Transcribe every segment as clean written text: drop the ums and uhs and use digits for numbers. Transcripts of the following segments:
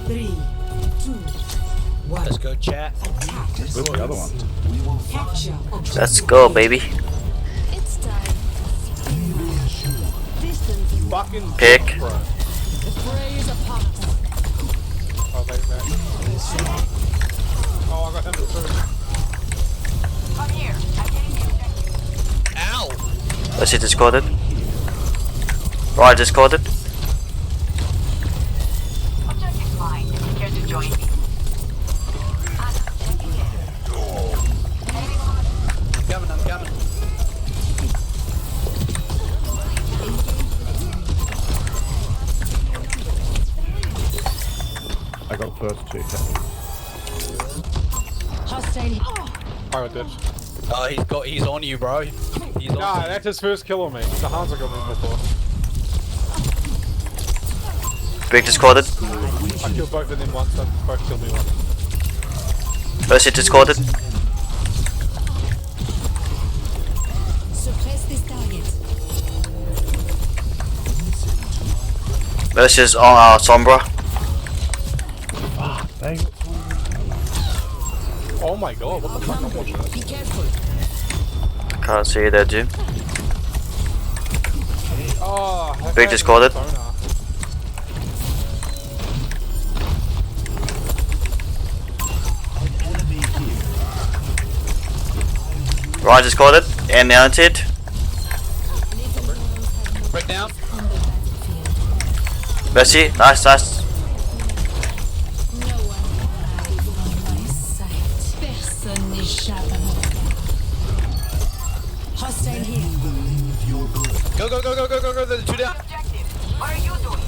3, 2, 1. Let's go, chat. Where's the other one? Capture objective. Let's go, baby. It's time. Distance is Fucking Pick. bro. the fray is upon us. Oh, wait, man. Oh, I got him too. Come here. I'm getting the objective. Ow! Let's see, discorded. Right, discorded. Objective's mine. Care to join me? I'm coming. I got first two. Hostile. I got ditched. He's on you, bro. He's on Nah, you. that's his first kill on me. The Hansa got me before. Big discorded. I killed both of them once, they both killed me once. Let's see, discorded. Suppress this target. Let's just on our Sombra. Oh my god, what the fuck? I'm watching Be this. careful. Can't see you there, Jim. Oh, Big discorded. Right, discorded. And mounted. Break down. Let's see. Nice, nice. No one can hide from my sight. Personne n'échappe à mon regard. Hostile here. Go. There's two down. Objective. What are you doing?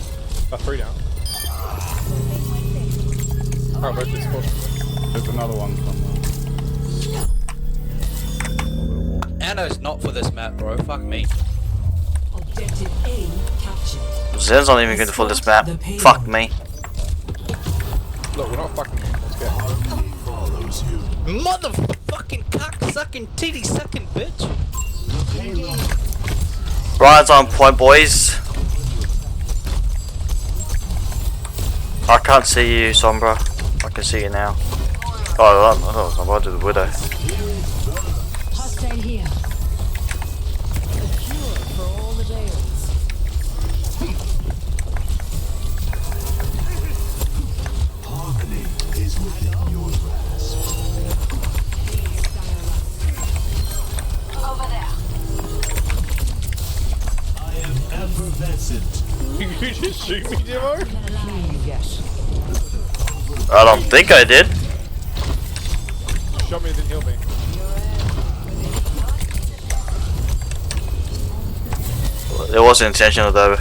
Three down. Oh, both discorded. There's another one somewhere. Anno's not for this map, bro. Fuck me. Objective A captured. Zen's not even going to fill this map. Fuck me. Look, we're not fucking. Let's go. Motherfucking cock-sucking, titty-sucking bitch. Ryan's on point, boys. I can't see you, Sombra. I can see you now. Oh, I was about to do the Widow. Hostile here. A cure for all the jails. Harmony is within your grasp. Over there. I am effervescent. You just shoot me, Demo? I don't think I did. Shot me, then heal me. It wasn't intentional though.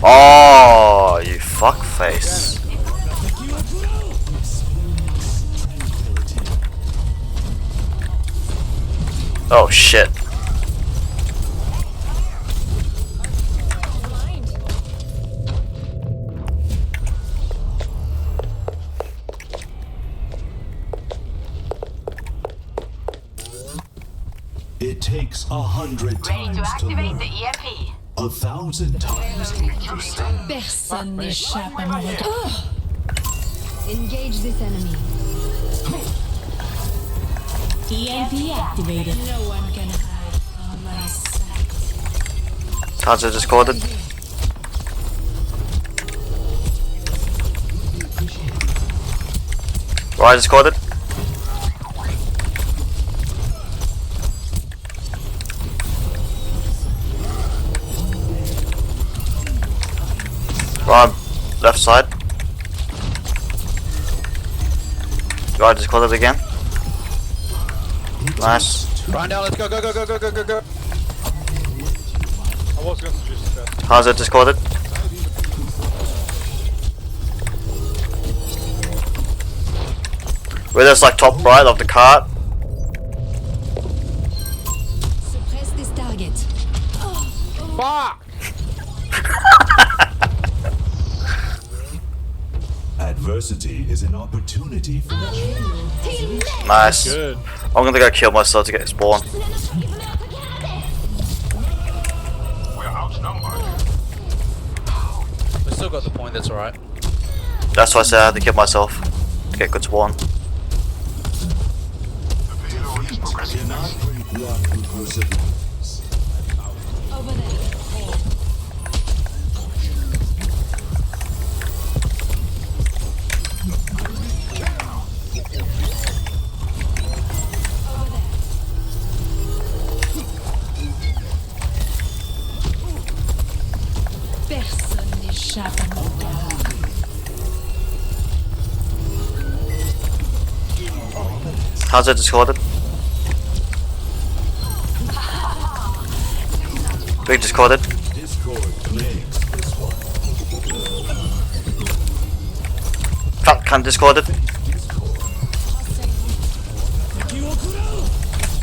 Oh, you fuckface. Oh shit. It takes 100 Ready to times to activate learn. the EMP. 1,000 times to understand. Personne n'échappe à mon regard. Engage this enemy. EMP activated. No one can hide from my sight. Hansa discorded. Ryan discorded. Ryan, left side. Ryan discorded again. Nice. Run down, let's go. I was going to suggest that. Hansa discorded. Widow's like top right of the cart. Suppress this target. Fuck! Adversity is an opportunity for change. Nice. Good. I'm gonna go kill myself to get spawn. Let's still got the point, that's alright. That's why I said I had to kill myself to get good spawn. Cannot break one who perseveres. Over there. Personne n'échappe à mon regard. How's it discorded? Big discorded. Discord claims this one. Can't discorded.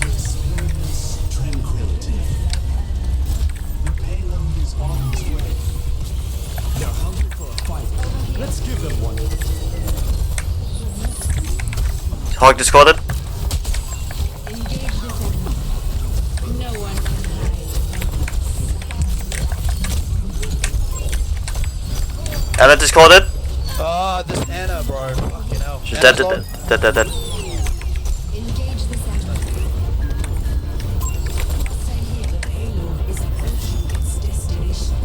Experience tranquility. The payload is on its way. They're hungry for a fight. Let's give them one. Hog discorded. Engage this enemy. No one can hide. Anna discorded. Ah, this Anna, bro. Fucking hell. She's Anna's dead, on. dead. Engage this enemy. Stay here. The payload is approaching its destination.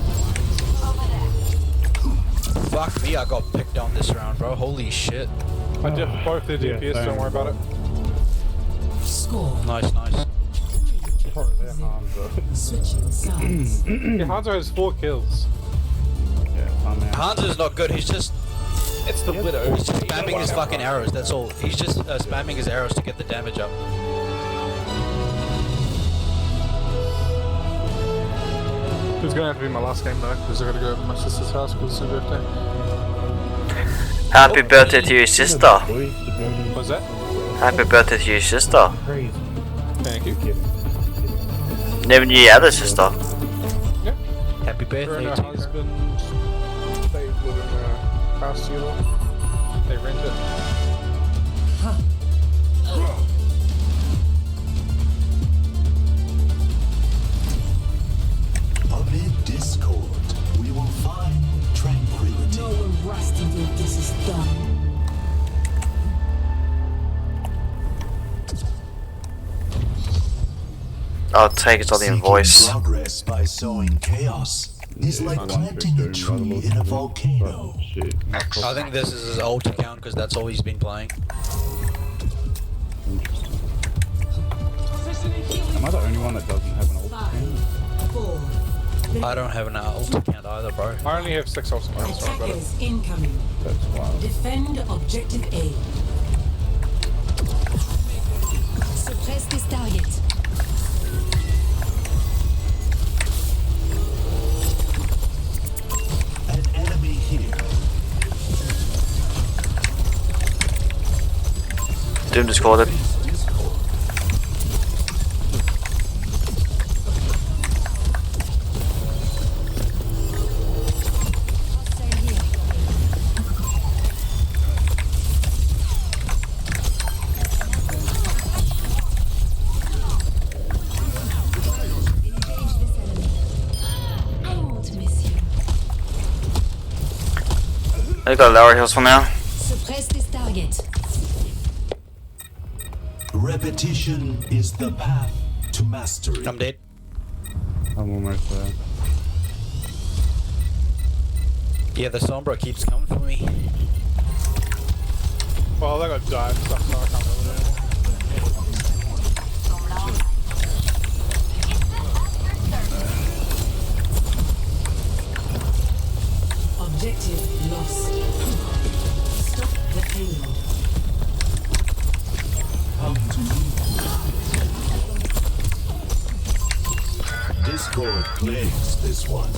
Fuck me, I got picked on this round, bro. Holy shit. I did both the DPS, same, don't worry about it. Score. Nice, nice. Probably their Hanzo. Switching sides. Yeah, Hanzo has 4 kills. Yeah, I'm out. Hanzo's not good, he's just It's the Widow. He's just spamming his fucking arrows, that's all. He's just spamming his arrows to get the damage up. It's gonna have to be my last game though, because I gotta go to my sister's house because it's her birthday. Happy birthday to your sister. Boys, the building What's that? Happy birthday to your sister. crazy. Thank you. Never knew you had a sister. Yeah. Happy Her birthday and her to her. husband, they live in a house together. They rent it. Amid discord, we will find tranquility. No one rests until this is done. I'll take it on the Seeking voice. progress by sowing chaos is like planting a tree in a volcano. Shit. I think this is his ult account because that's all he's been playing. Am I the only one that doesn't have an ult? 5, 4. I don't have an ult account either, bro. I only have 6 ultimates, don't worry about it. Attackers incoming. That's wild. Defend objective A. Suppress this target. An enemy here. Doom discorded. Discord. Stay here. Engage this enemy. I won't miss you. I got lower heals for now. Suppress this target. Repetition is the path to mastery. I'm dead. I'm almost there. Yeah, the Sombra keeps coming for me. Well, they got dive stuff, so I can't really do anything. Objective lost. Stop the payload. Discord claims this one.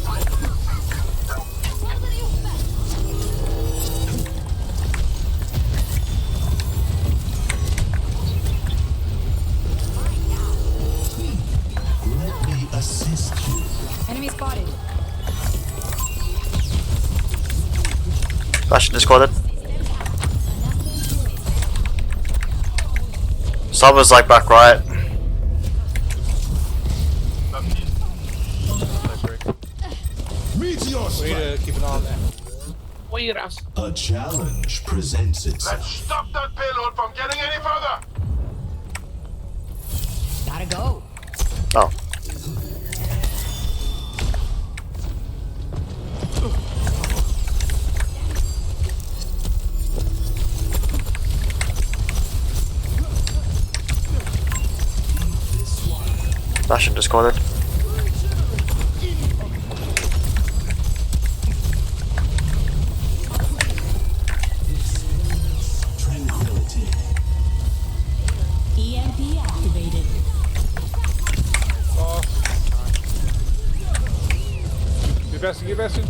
Let me assist you. Enemy spotted. Bastion discorded. Someone's like back right. Meteor We need to keep an eye on that. A challenge presents itself. Stop that payload from getting any further! Gotta go. Oh. Bastion discarded. Tranquility. EMP activated. Oh. Get Bastion, get Bastion.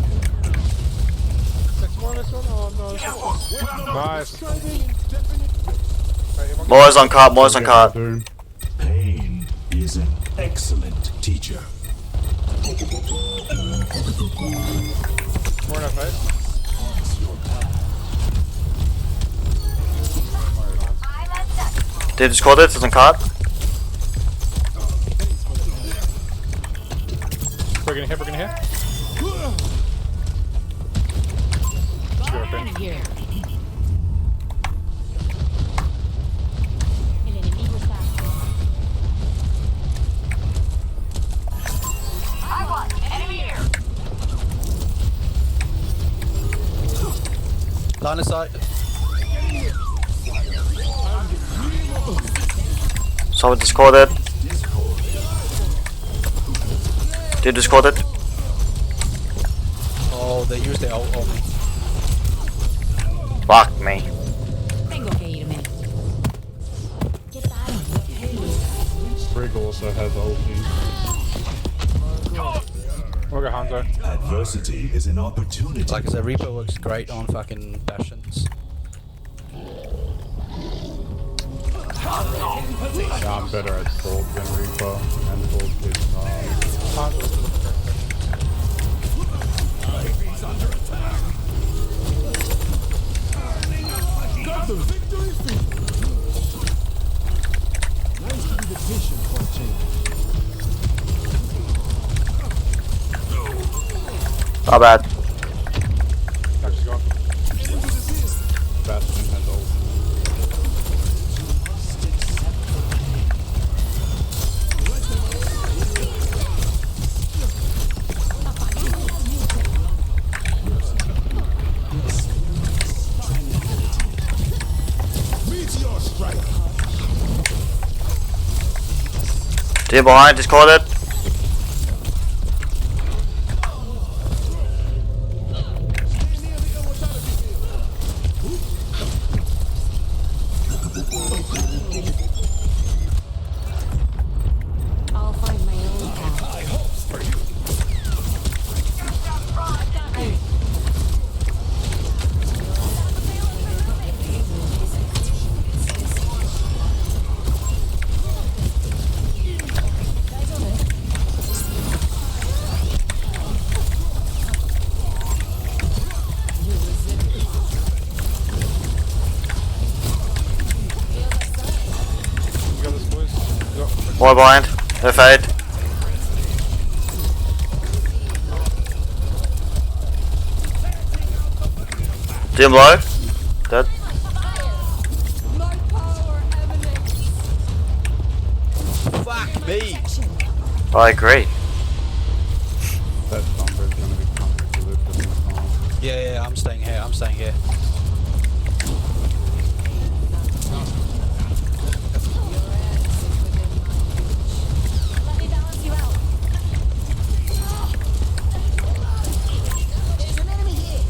Next one. Oh no, this one. Nice. Alright, More's on cart, More's on cart. Doom. Pain is an excellent teacher. more enough, right? They discarded, it's on cart. We're gonna hit. Enemy here. El enemigo está. I want enemy here. Line of sight. Someone discarded. They discarded. Oh, they used their ult on me. Fuck me. Tengo que irme. ¿Qué tal? Brig also has ulti. We'll go Hanzo. Adversity is an opportunity. Like I said, Reaper works great on fucking Bastions. Yeah, I'm better at Sword than Reaper, and Sword is Not bad. Actually gone. Bastion has ulti. Team behind, discarded. I'll find my own path. You got this, boys. Go. More behind. They're fade. Team low. Dead. Fuck me! I agree. That Sombra is gonna be coming to this in the time. Yeah, I'm staying here. Let me balance you out. There's an enemy here.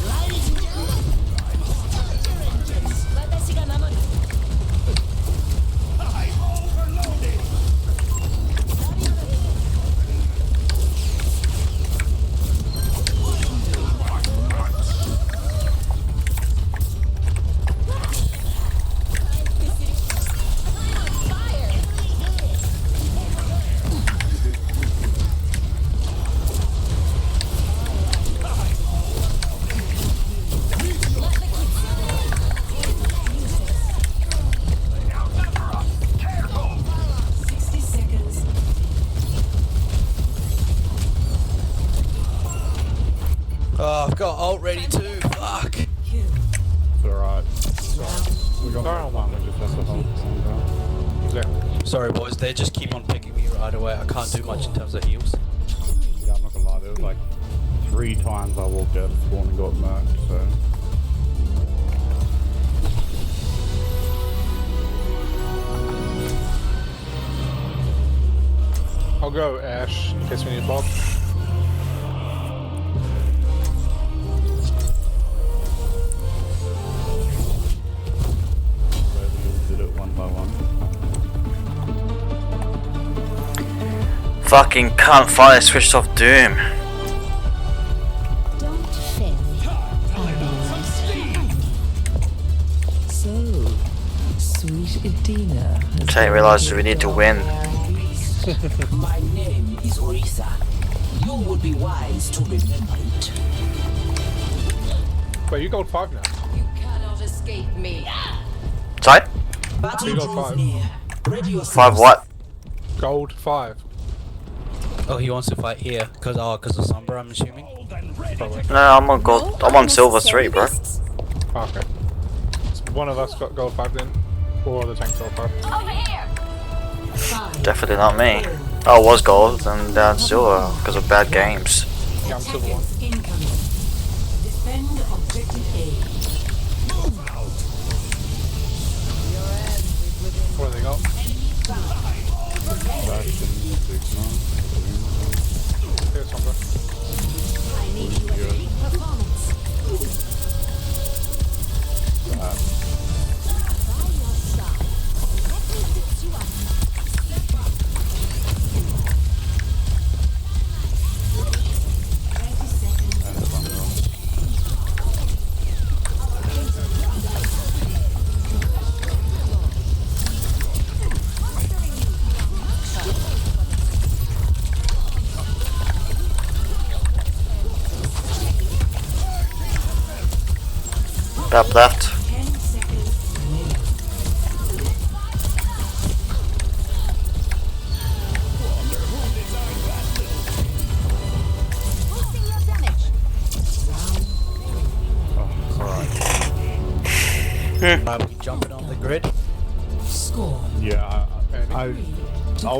Ladies and gentlemen. Watashi ga namoru. Sorry boys, they just keep on picking me right away. I can't do much in terms of heals. Yeah, I'm not gonna lie, there was like 3 times I walked out of spawn and got murked, so... I'll go Ash in case we need Bob. Did it one by one. Fucking can't finally switched off Doom. Don't fail me. I'll be right. So, sweet Edina. I realized we need to win. My name is Orisa. You would be wise to remember it. Wait, you gold 5 now. You cannot escape me. Tight? Battle You got draws 5. near. Ready yourselves. 5 what? Gold 5. Oh, he wants to fight here because of Sombra, I'm assuming. Probably. No, I'm on gold. I'm on silver 3, bro. Okay. So one of us got gold 5 then. Or the tank gold 5. Over here. Definitely not me. Oh, it was gold and down silver because of bad games. Yeah, I'm silver 1. Attackers incoming. Defend objective A. What do they got? Bastion, Sigma, Here's Sombra. I need you at peak performance. By your side. Let me fix you up. and Thunder. Up left. 10 seconds remaining. Boosting your damage. Oh, alright. Are we jumping on the grid? Score. Yeah, I'll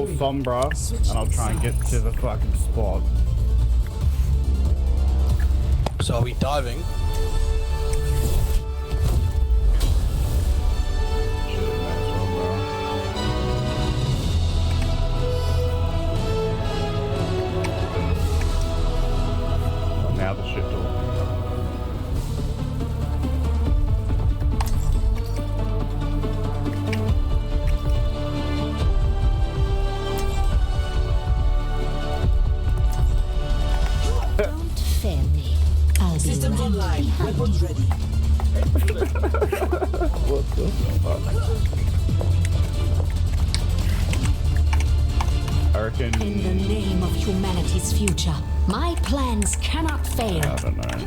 Sombra and I'll try and get to the fucking spot. So are we diving? Shit, may as well, bro. Well, now the shit door. Don't fail me. I'll be Systems right online. behind Weapons you. ready. What the fuck? I reckon... In the name of humanity's future, my plans cannot fail. I don't know.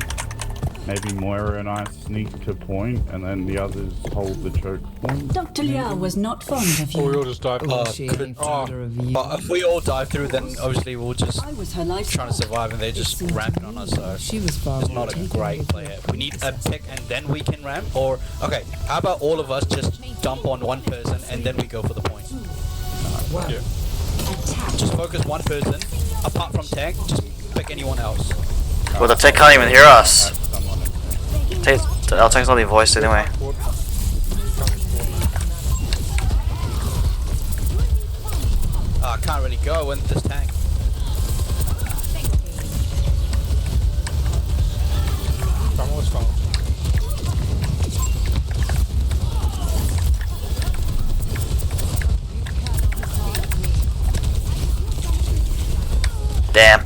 Maybe Moira and I sneak to point, and then the others hold the choke point. Dr. Liao was not fond of Or we you. all just dive. Could- Fonder of you. But if we all dive through, then obviously we'll just I was her life. trying to survive and they're just ramping on us, so She was far it's more not a taken great with player. We need a pick and then we can ramp, or okay, how about all of us just dump on one person and then we go for the point? Yeah. Just focus one person, apart from tank, just pick anyone else. Well, the tech can't even hear us. Someone in Our tech's not even voiced anyway. I can't really go in this tank. I'm always found. Damn.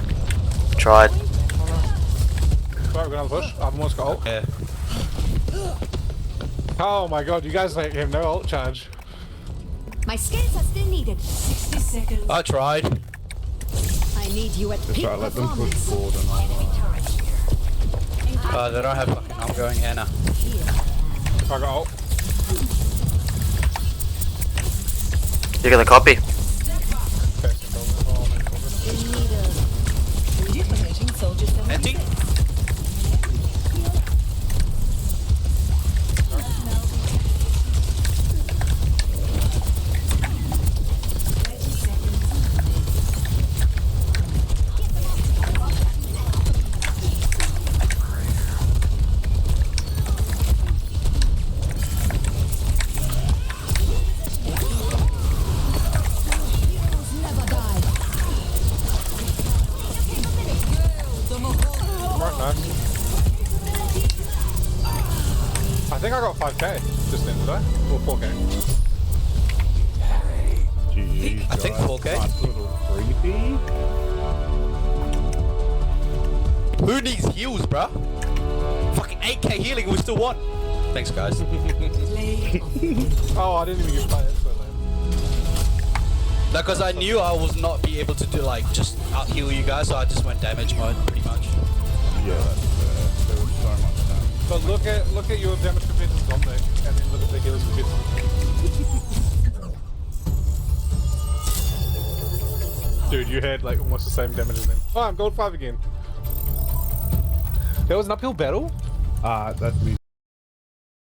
Tried. Right, we're gonna push. I've almost got ult. Yeah. Oh my god, you guys like have no ult charge. My skills are still needed. 60 seconds. I tried. I need you at Just peak try to let them push performance. forward and I'll... They don't have fucking. I'm going Anna. I got ult. You're gonna copy. Duplicating soldier Anti? 5k just then, did I? Or 4k? GG, I think guys. 4K. Nice little freebie. Who needs heals, bruh? Fucking 8k healing, we still won. Thanks, guys. Play Oh, I didn't even get by. That's so lame. No, because I knew I was not be able to do like just out heal you guys, so I just went damage mode pretty much. Yeah, that's fair. There was so much damage. But look at your damage compared to Dominic, and then look at the healers compared to Dude, you had like almost the same damage as them. Oh, I'm gold 5 again. That was an uphill battle? That's me